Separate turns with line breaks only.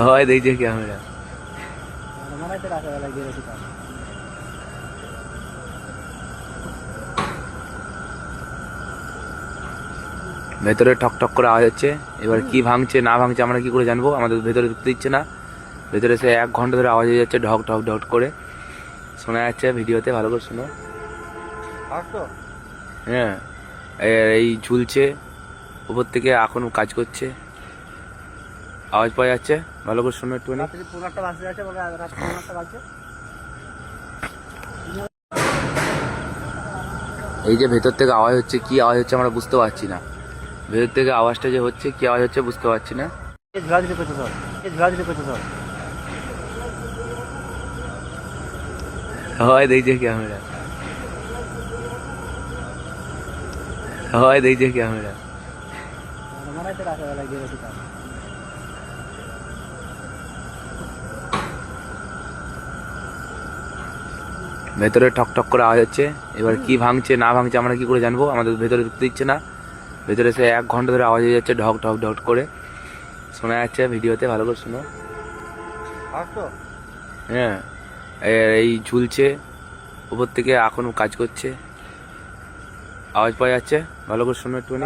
হয় দেখছে ক্যামেরা। ভেতরে ঠক ঠক করে আওয়াজ হচ্ছে। এবার কি ভাঙছে না ভাঙছে আমরা কি করে জানবো? আমাদের ভেতরে ঢুকতে দিচ্ছে না। ভেতরে সে 1 ঘন্টা ধরে আওয়াজ হয়ে যাচ্ছে, ঢক ঢক ঢক করে শোনা যাচ্ছে। ভিডিওতে ভালো করে শোনো। হ্যাঁ, এই ঝুলছে উপর থেকে, এখন কাজ করছে, আওয়াজ পাওয়া যাচ্ছে। ভালো করে শোনো একটুখানি। এই যে ভেতর থেকে আওয়াজ হচ্ছে, কি আওয়াজ হচ্ছে আমরা বুঝতে পারছি না। ভেতর থেকে আওয়াজটা যে হচ্ছে, কি আওয়াজ হচ্ছে বুঝতে পারছি না। হয় দেখছে ক্যামেরা। হয় দেখছে ক্যামেরা। ভেতরে ঠক ঠক করে আওয়াজ হচ্ছে। এবার কি ভাঙছে না ভাঙছে আমরা কি করে জানবো? আমাদের ভেতরে ঢুকতে দিচ্ছে না। ভেতরে সে 1 ঘন্টা ধরে আওয়াজ হয়ে যাচ্ছে, ঢক ঢক ঢক করে শোনা যাচ্ছে। ভিডিওতে ভালো করে শোনো। হ্যাঁ, এই ঝুলছে উপর থেকে, এখন কাজ করছে, আওয়াজ পাওয়া যাচ্ছে। ভালো করে শোনো একটুখানি।